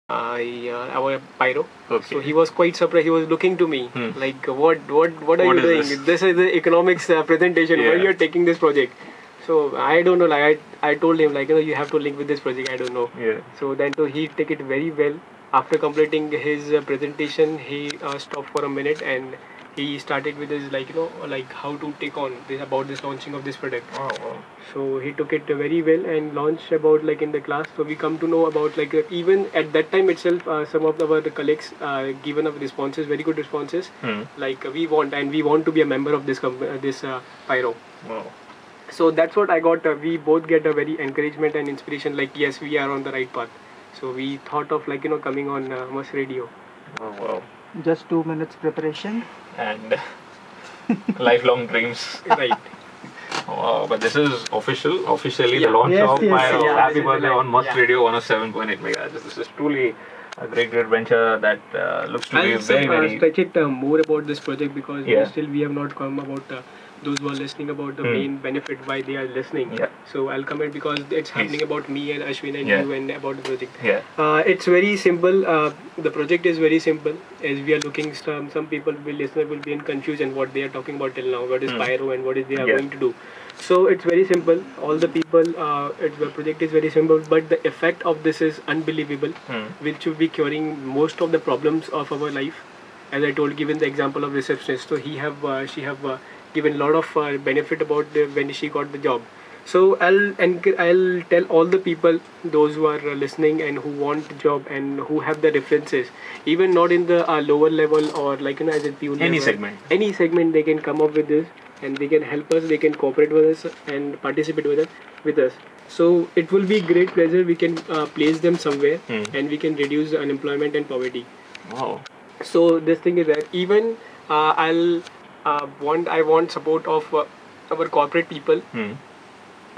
our Pyro. Okay. So he was quite surprised. He was looking to me like, what are you What doing? is this? This is the economics presentation. Why Yeah. you are taking this project? So I don't know. Like I told him like, you have to link with this project. I don't know. Yeah. So then he take it very well. After completing his presentation, he stopped for a minute and he started with his like how to take on this about this launching of this product. Wow, wow. So he took it very well and launched about like in the class. So we come to know about like even at that time itself, some of our colleagues given up responses, very good responses. Like we want to be a member of this Pyro. Wow. So that's what I got. We both get a very encouragement and inspiration. Like yes, we are on the right path. So we thought of like coming on Must Radio. Wow, wow. Just 2 minutes preparation. And lifelong dreams. Right. Wow, but this is officially Yeah. the launch Yes, of yes, Pyro. yeah, Happy this is birthday the on Must yeah. Radio 107.8 MHz. This is truly a great venture that looks to be I'll very stretch it more about this project because Yeah. still we have not come about those who are listening about the main benefit why they are listening. Yeah. So I'll comment because it's happening about me and Ashwin and Yeah. you and about the project. Yeah. It's very simple. The project is very simple. As we are looking, some people will be in confusion what they are talking about till now. What is Pyro and what is they are Yeah. going to do. So it's very simple. All the people, the project is very simple, but the effect of this is unbelievable, which will be curing most of the problems of our life. As I told, given the example of receptionist, so she have given a lot of benefit about when she got the job. So I'll tell all the people, those who are listening and who want job and who have the references, even not in the lower level or like as a peon Any level, any segment, they can come up with this and they can help us. They can cooperate with us and participate with us. So it will be great pleasure. We can place them somewhere and we can reduce the unemployment and poverty. wow. So this thing is that even I want support of our corporate people,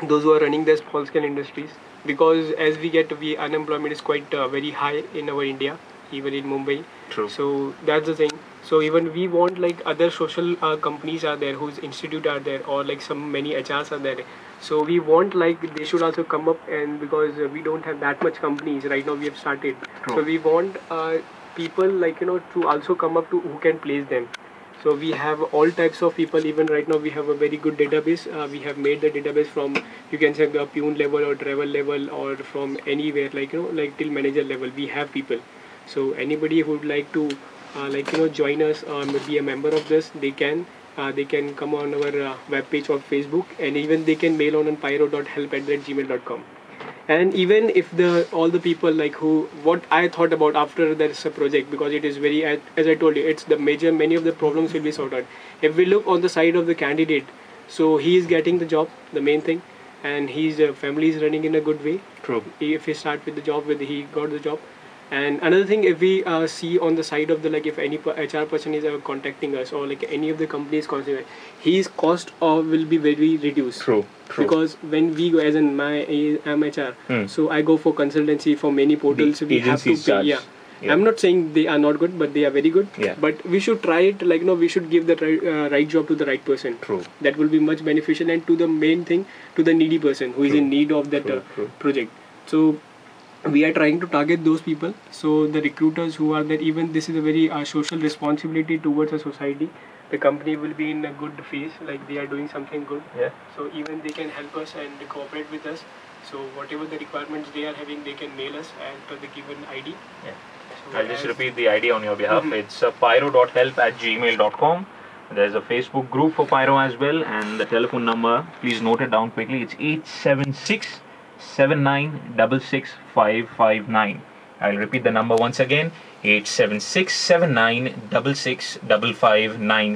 those who are running their small scale industries, because as we unemployment is quite very high in our India, even in Mumbai. True. So that's the thing. So even we want like other social companies are there, whose institute are there, or like some many HRs are there. So we want like they should also come up, and because we don't have that much companies right now, we have started. True. So we want people like to also come up to who can place them. So we have all types of people. Even right now we have a very good database. We have made the database from, you can say, the peon level or travel level or from anywhere, like like till manager level. We have people. So anybody who would like to join us or be a member of this, they can come on our webpage or Facebook, and even they can mail on pyro.help@gmail.com. And even if all the people like what I thought about after this project, because it is very, as I told you, it's the many of the problems will be sorted. If we look on the side of the candidate, so he is getting the job, the main thing, and his family is running in a good way. True. If he start with the job, he got the job. And another thing, if we see on the side of the if any HR person is contacting us or like any of the companies considering, his cost will be very reduced. True. Because when we go, as in I'm HR, so I go for consultancy for many portals. We have to pay. Charge. Yeah. I'm not saying they are not good, but they are very good. Yeah. But we should try it. We should give the right job to the right person. True. That will be much beneficial, and to the main thing, to the needy person who is in need of that project. So we are trying to target those people. So the recruiters who are there, even this is a very social responsibility towards a society. The company will be in a good phase, like they are doing something good. Yeah. So even they can help us and cooperate with us. So whatever the requirements they are having, they can mail us and to the given ID. Yeah. So I'll just repeat the ID on your behalf. It's pyro.help@gmail.com. There's a Facebook group for Pyro as well, and the telephone number, please note it down quickly. It's 876 7966 I'll repeat the number once again, 876 7966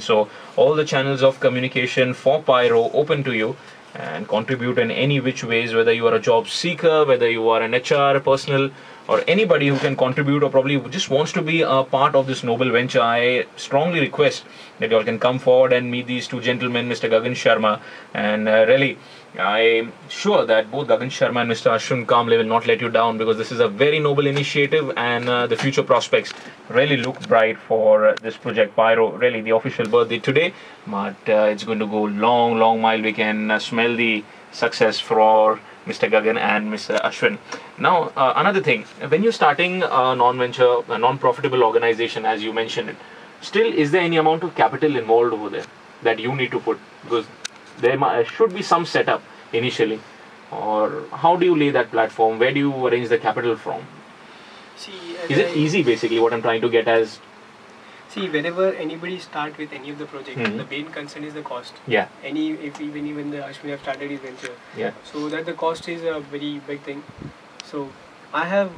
So all the channels of communication for Pyro open to you, and contribute in any which ways, whether you are a job seeker, whether you are an HR personal, or anybody who can contribute or probably just wants to be a part of this noble venture. I strongly request that you all can come forward and meet these two gentlemen, Mr. Gagan Sharma, and really I'm sure that both Gagan Sharma and Mr. Ashwin Kamble will not let you down, because this is a very noble initiative, and the future prospects really look bright for this project Pyro. Really, the official birthday today, but it's going to go long mile. We can smell the success for Mr. Gagan and Mr. Ashwin. Now, another thing, when you're starting a non-venture, a non-profitable organization, as you mentioned it, still, is there any amount of capital involved over there that you need to put? Because there should be some setup initially. Or how do you lay that platform? Where do you arrange the capital from? See, Is it easy, basically, what I'm trying to get as? See, whenever anybody start with any of the project, Mhm. the main concern is the cost. Yeah. Even the Ashwin have started his venture, Yeah. so that the cost is a very big thing. So I have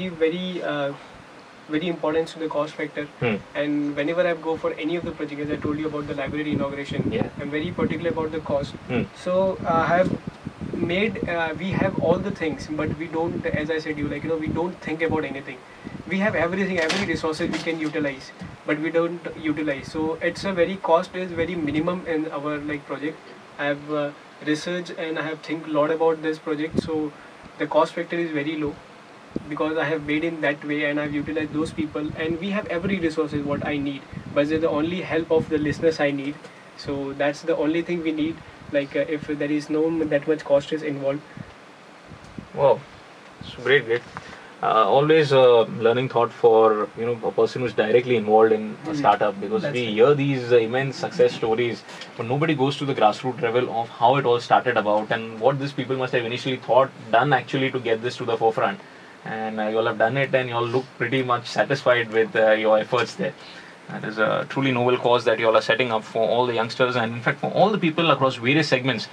give very importance to the cost factor. And whenever I go for any of the project, as I told you about the library inauguration, Yeah. I'm very particular about the cost. So I have we have all the things, but we don't, as I said, we don't think about anything. We have everything, every resources we can utilize, but we don't utilize. So it's a very cost is very minimum in our project. I have researched and I have think a lot about this project. So the cost factor is very low because I have made in that way and I've utilized those people, and we have every resources what I need. But it's the only help of the listeners I need. So that's the only thing we need. If there is no that much cost is involved. Wow, it's great, great. Always a learning thought for a person who's directly involved in a startup, because That's we right. hear these immense success stories, but nobody goes to the grassroots level of how it all started about and what these people must have initially done actually to get this to the forefront. And you all have done it, and you all look pretty much satisfied with your efforts there. That is a truly noble cause that you all are setting up for all the youngsters, and in fact for all the people across various segments.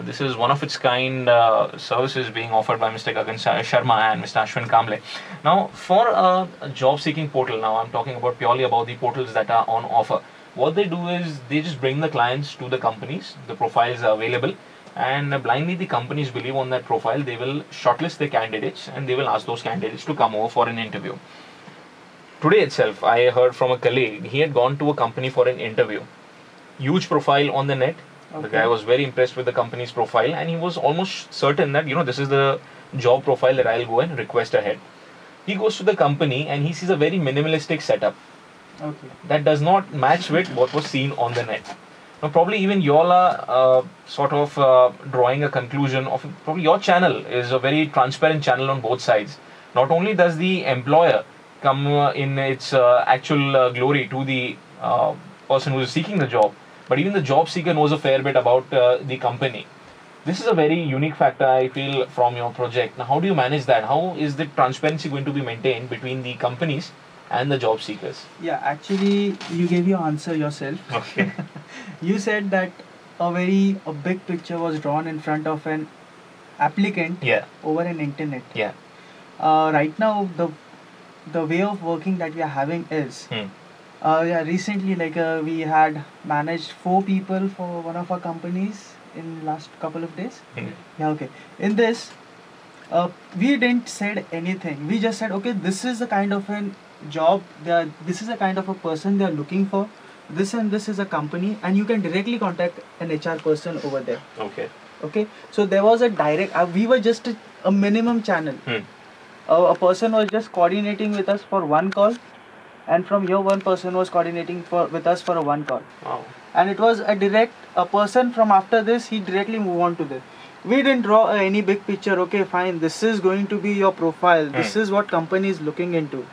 This is one of its kind services being offered by Mr. Gagan Sharma and Mr. Ashwin Kamble. Now, for a job seeking portal, now I'm talking about purely about the portals that are on offer. What they do is they just bring the clients to the companies, the profiles are available, and blindly the companies believe on that profile. They will shortlist the candidates and they will ask those candidates to come over for an interview. Today itself, I heard from a colleague, he had gone to a company for an interview. Huge profile on the net. The Okay. guy was very impressed with the company's profile, and he was almost certain that, this is the job profile that I'll go and request ahead. He goes to the company and he sees a very minimalistic setup Okay. that does not match with what was seen on the net. Now, probably even you all are drawing a conclusion of probably your channel is a very transparent channel on both sides. Not only does the employer come in its actual glory to the person who is seeking the job, but even the job seeker knows a fair bit about the company. This is a very unique factor, I feel, from your project. Now, how do you manage that? How is the transparency going to be maintained between the companies and the job seekers? Yeah, actually, you gave your answer yourself. Okay. You said that a big picture was drawn in front of an applicant Yeah. over an internet. Yeah. Right now, the way of working that we are having is, recently, we had managed 4 people for one of our companies in last couple of days. Yeah, okay. In this, we didn't said anything. We just said, okay, this is the kind of an job this is a kind of a person they are looking for. This and this is a company, and you can directly contact an HR person over there. Okay. Okay, so there was a direct. We were just a minimum channel. A person was just coordinating with us for one call, and from here one person was coordinating with us for a one call. Wow. And it was a person from after this, he directly move on to this. We didn't draw any big picture. Okay, fine, this is going to be your profile. This is what company is looking into.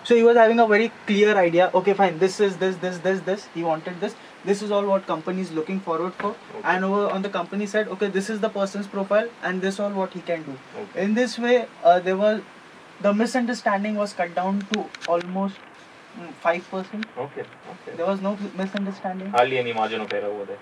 So he was having a very clear idea. Okay, fine, this is this. He wanted this. This is all what company is looking forward for. Okay. And over on the company side, okay, this is the person's profile and this all what he can do. Okay. In this way, the misunderstanding was cut down to almost 5%. Okay. There was no misunderstanding. Hardly any margin of error over there.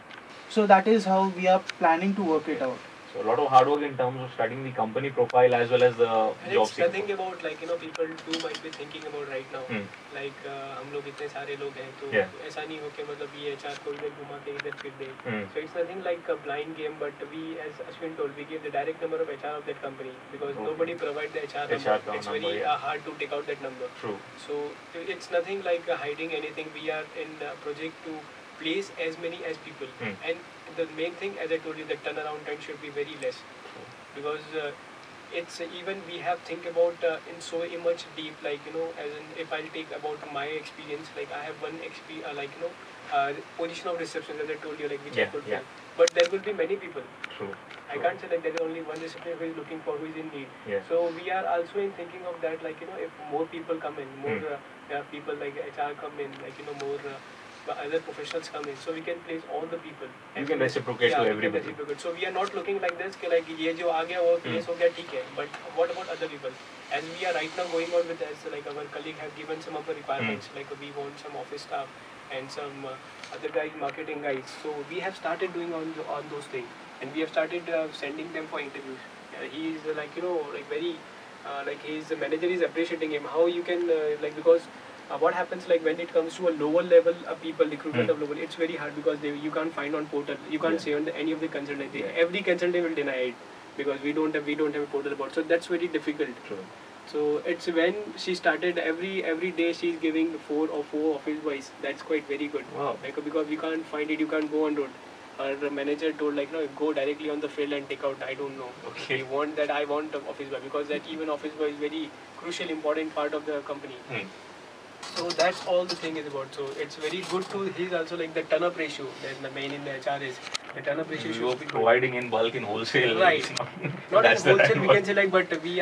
So that is how we are planning to work it out. So a lot of hard work in terms of studying the company profile as well as the And job it's seeker. nothing about people too might be thinking about right now. हम लोग इतने सारे लोग हैं तो ऐसा नहीं हो कि मतलब ये HR को इधर घुमा के इधर फिर दे. So it's nothing like a blind game, but we, as Ashwin told, we give the direct number of HR of that company because nobody provide the HR number. It's very hard to take out that number. True. So it's nothing like hiding anything. We are in a project to place as many as people, and the main thing, as I told you, the turnaround time should be very less because it's even we have think about in so much deep, as in if I'll take about my experience, I have one position of reception, as I told you, which I could fill. But there will be many people. True. I can't say like there is only one discipline who is looking for, who is in need. Yeah. So we are also in thinking of that, like, you know, if more people come in, more people like HR come in, like, you know, more other professionals come in, so we can place all the people. You can reciprocate to everybody. So we are not looking like this, like ये जो आ गया वो place हो गया ठीक है. But what about other people? As we are right now going on with this, like our colleague have given some of the requirements, like we want some office staff and some other guys, marketing guys. So we have started doing on those things, and we have started sending them for interviews. He is like, you know, like very like his manager is appreciating him. How you can like, because what happens like when it comes to a lower level people, recruitment of lower, it's very hard because you can't find on portal, you can't say on any of the consultant. Every consultant will deny it because we don't have a portal about. So that's very difficult. True. So it's when she started every day she's giving four office boys. That's quite very good. Wow. Like, because we can't find it, you can't go on road. Our manager told like, no, go directly on the field and take out. I don't know. Okay. We want that. I want an office boy because that even office boy is very crucial, important part of the company. So that's all the thing is about. So it's very good to. He's also like the turn-up ratio. That the main in the HR is the turn-up ratio. You are providing in bulk in wholesale. Right. Not as wholesale. We can say like, but we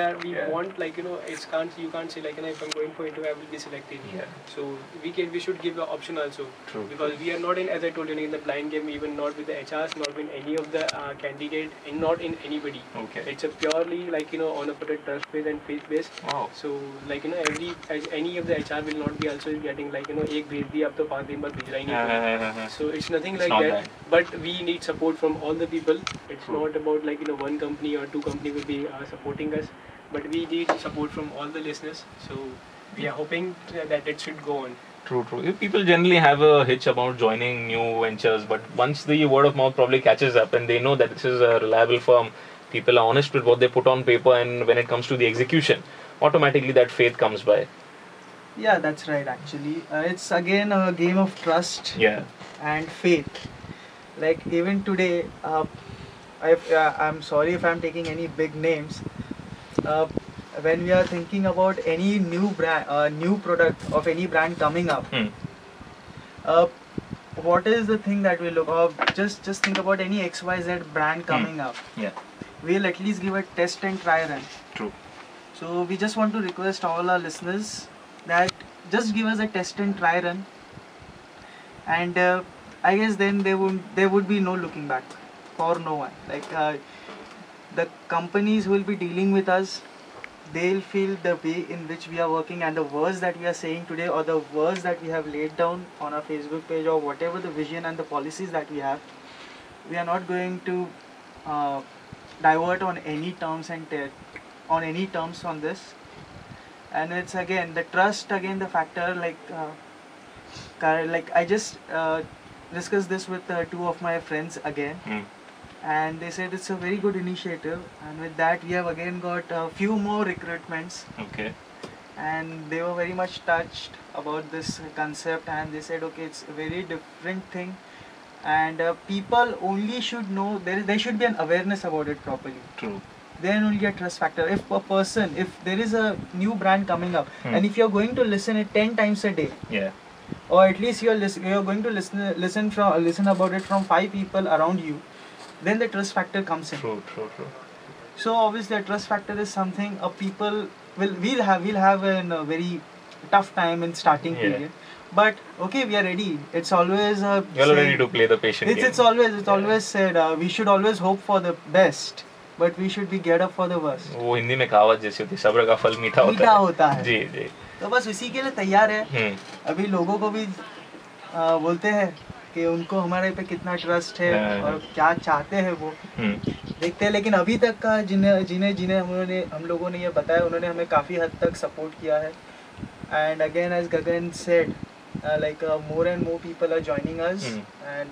want like, you know, you can't say like, you know, if I'm going for interview I will be selected. Yeah. So we should give the option also. True. Because we are not in, as I told you, in the blind game. Even not with the HRs, not with any of the candidate, and not in anybody. Okay. It's a purely like, you know, on a trust based and faith based. Wow. So like, you know, any of the HR will not be also getting like, you know, एक भेज दिया अब तो 5 दिन बाद भेज रहा ही नहीं. So it's nothing like that. But we need support from all the people. It's not about like, you know, one company or two company will be supporting us, but we need support from all the listeners. So we are hoping that it should go on. True. People generally have a hitch about joining new ventures, but once the word of mouth probably catches up and they know that this is a reliable firm, people are honest with what they put on paper, and when it comes to the execution, automatically that faith comes by. Yeah, that's right actually. It's again a game of trust and faith. Like even today, I'm sorry if I'm taking any big names. When we are thinking about any new brand, new product of any brand coming up, what is the thing that we look at? Just think about any XYZ brand coming up. Yeah. We'll at least give a test and try run. True. So we just want to request all our listeners that just give us a test and try run, and I guess then there would be no looking back for no one. Like the companies who will be dealing with us, they'll feel the way in which we are working and the words that we are saying today, or the words that we have laid down on our Facebook page, or whatever the vision and the policies that we have. We are not going to divert on any terms and on this. And it's again the trust, again the factor. Like I just discussed this with two of my friends again, and they said it's a very good initiative, and with that we have again got a few more recruitments. Okay. And they were very much touched about this concept, and they said okay, it's a very different thing, and people only should know, there should be an awareness about it properly. True. Then only a trust factor. If there is a new brand coming up, and if you're going to listen it 10 times a day, or at least you're going to listen about it from 5 people around you, then the trust factor comes in. True. So obviously a trust factor is something people we'll have a very tough time in starting period. But okay, we are ready. It's always you're ready to play the patient game. It's always said we should always hope for the best, but we should be geared up for the worst. वो हिंदी में कहावत जैसी होती है, सब्र का फल मीठा होता है। जी। तो बस इसी के लिए तैयार है। अभी लोगों को भी बोलते हैं कि उनको हमारे पे कितना ट्रस्ट है और क्या चाहते हैं वो देखते हैं। लेकिन अभी तक का जिन्हें हम लोगों ने ये बताया, उन्होंने हमें काफ़ी हद तक सपोर्ट किया है। And again, as Gagan said, more and more people are joining us, and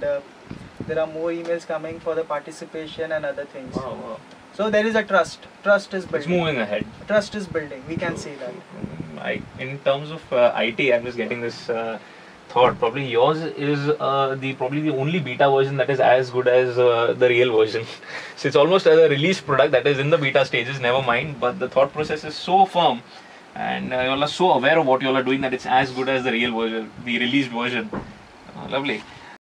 there are more emails coming for the participation and other things. Wow. So there is a trust. Trust is building. It's moving ahead. Trust is building. We can say that. In terms of IT, I'm just getting this thought. Probably yours is probably the only beta version that is as good as the real version. So it's almost a released product that is in the beta stages. Never mind, but the thought process is so firm, and you all are so aware of what you all are doing that it's as good as the real version, the released version. Lovely.